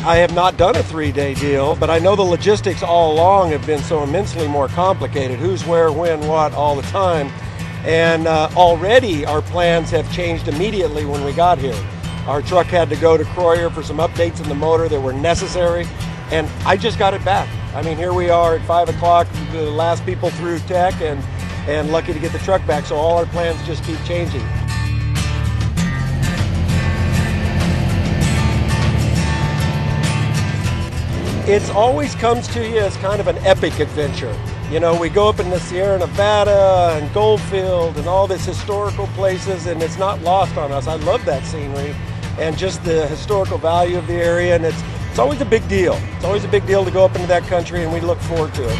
I have not done a 3-day deal, but I know the logistics all along have been so immensely more complicated. Who's where, when, what, all the time. And already our plans have changed immediately when we got here. Our truck had to go to Croyer for some updates in the motor that were necessary, and I just got it back. I mean, here we are at 5 o'clock, the last people through tech, and lucky to get the truck back, so all our plans just keep changing. It always comes to you as kind of an epic adventure. You know, we go up in the Sierra Nevada and Goldfield and all these historical places, and it's not lost on us. I love that scenery and just the historical value of the area, and it's always a big deal. It's always a big deal to go up into that country, and we look forward to it.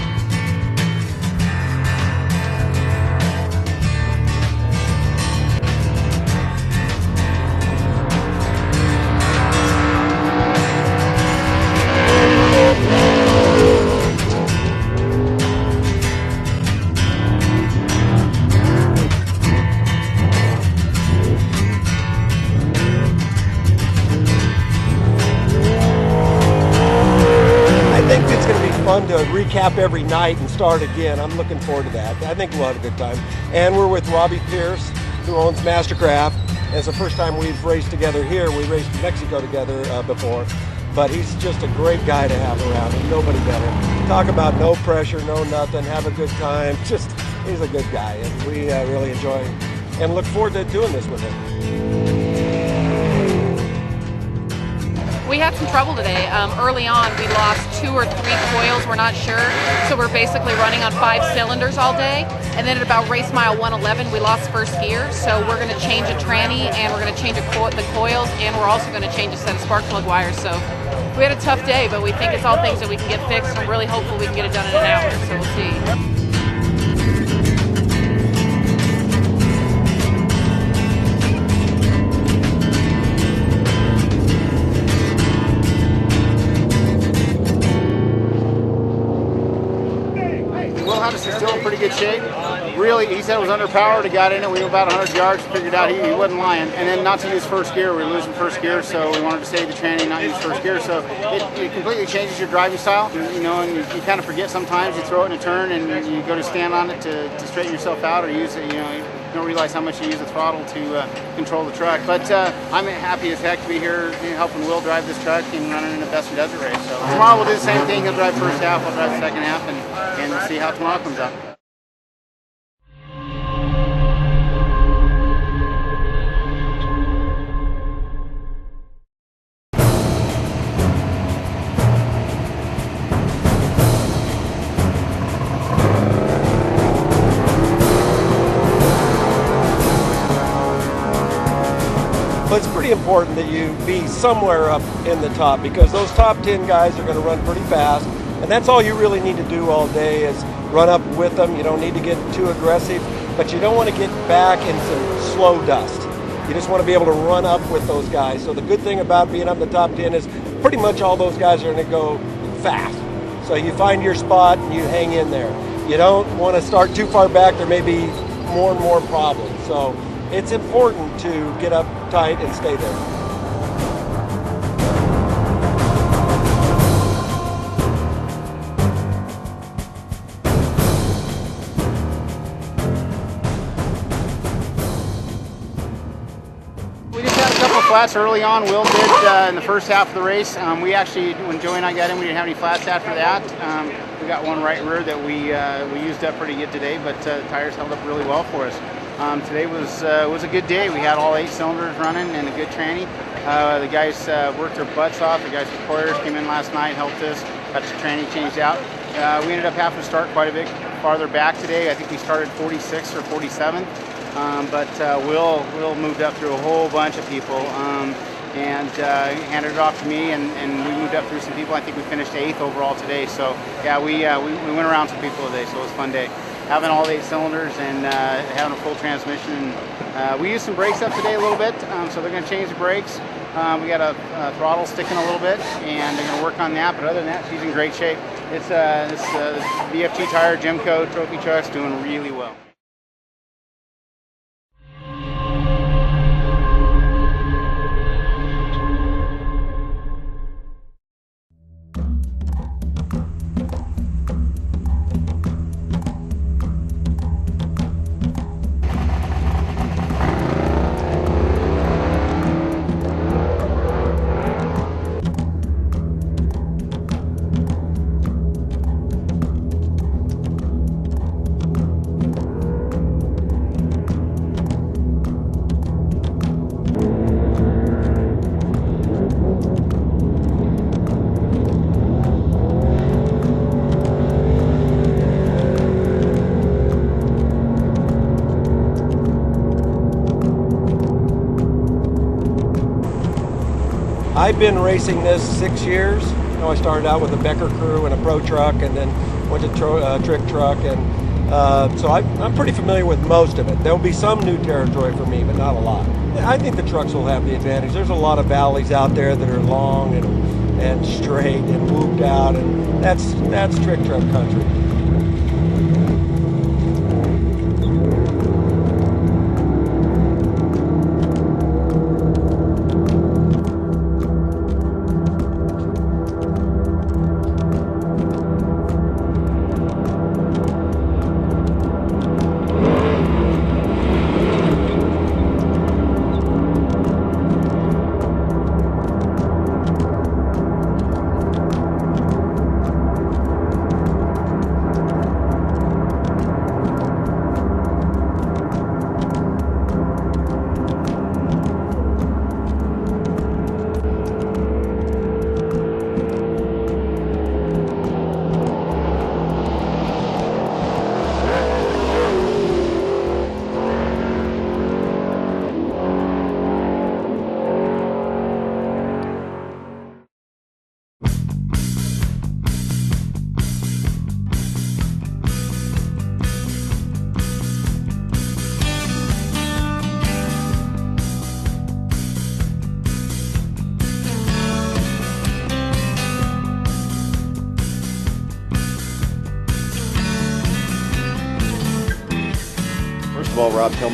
Fun to recap every night and start again. I'm looking forward to that. I think we'll have a good time. And we're with Robbie Pierce, who owns Mastercraft. And it's the first time we've raced together here. We raced in Mexico together before. But he's just a great guy to have around, and nobody better. Talk about no pressure, no nothing, have a good time. Just, he's a good guy, and we really enjoy and look forward to doing this with him. We had some trouble today. Early on, we lost 2 or 3 coils, we're not sure. So we're basically running on 5 cylinders all day. And then at about race mile 111, we lost first gear. So we're going to change a tranny, and we're going to change the coils, and we're also going to change a set of spark plug wires. So we had a tough day, but we think it's all things that we can get fixed. I'm really hopeful we can get it done in an hour, so we'll see. It's still in pretty good shape. Really, he said it was underpowered. He got in it. We went about 100 yards. Figured out he wasn't lying. And then not to use first gear. We were losing first gear, so we wanted to save the tranny and not use first gear. So it completely changes your driving style. You know, and you kind of forget sometimes. You throw it in a turn and you go to stand on it to straighten yourself out or use it. You know, you don't realize how much you use the throttle to control the truck. But I'm happy as heck to be here helping Will drive this truck and running in the Best in Desert race. So tomorrow we'll do the same thing. He'll drive first half. I'll drive the second half, and we'll see how tomorrow comes out. But it's pretty important that you be somewhere up in the top, because those top 10 guys are going to run pretty fast, and that's all you really need to do all day is run up with them. You don't need to get too aggressive, but you don't want to get back in some slow dust. You just want to be able to run up with those guys. So the good thing about being up in the top 10 is pretty much all those guys are going to go fast. So you find your spot and you hang in there. You don't want to start too far back. There may be more and more problems. So it's important to get up tight and stay there. We just had a couple of flats early on. Will did in the first half of the race. We actually, when Joey and I got in, we didn't have any flats after that. We got one right rear that we used up pretty good today, but the tires held up really well for us. Today was a good day. We had all 8 cylinders running and a good tranny. The guys worked their butts off. The guys from Coyers came in last night, helped us, got the tranny changed out. We ended up having to start quite a bit farther back today. I think we started 46th or 47th, but Will moved up through a whole bunch of people and handed it off to me, and we moved up through some people. I think we finished 8th overall today. So yeah, we went around some people today, so it was a fun day. Having all 8 cylinders and having a full transmission. We used some brakes up today a little bit, so they're going to change the brakes. We got a throttle sticking a little bit, and they're going to work on that. But other than that, she's in great shape. This BFG tire Gemco trophy truck's doing really well. I've been racing this 6 years. You know, I started out with a Becker crew and a pro truck, and then went to trick truck, and so I'm pretty familiar with most of it. There will be some new territory for me, but not a lot. I think the trucks will have the advantage. There's a lot of valleys out there that are long and straight and whooped out, and that's trick truck country. Well, Rob, tell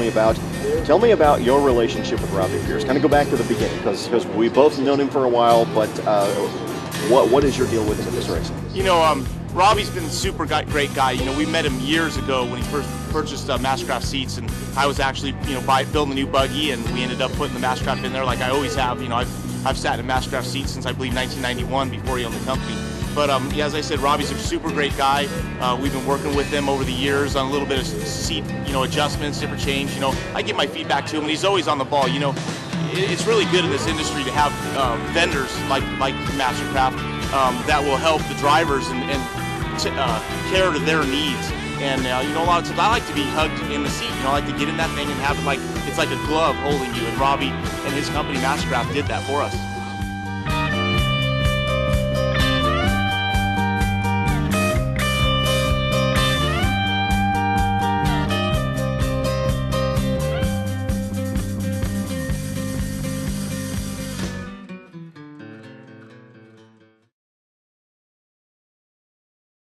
me about your relationship with Robbie Pierce. Kind of go back to the beginning, because we both known him for a while. But what is your deal with him in this race? You know, Robbie's been a super great guy. You know, we met him years ago when he first purchased Mastercraft seats, and I was actually building a new buggy, and we ended up putting the Mastercraft in there like I always have. You know, I've sat in a Mastercraft seat since I believe 1991, before he owned the company. But yeah, as I said, Robbie's a super great guy. We've been working with him over the years on a little bit of seat, adjustments, different change. I give my feedback to him, and he's always on the ball. It's really good in this industry to have vendors like Mastercraft that will help the drivers and care to their needs. And a lot of times I like to be hugged in the seat. I like to get in that thing and have it like it's like a glove holding you. And Robbie and his company Mastercraft did that for us.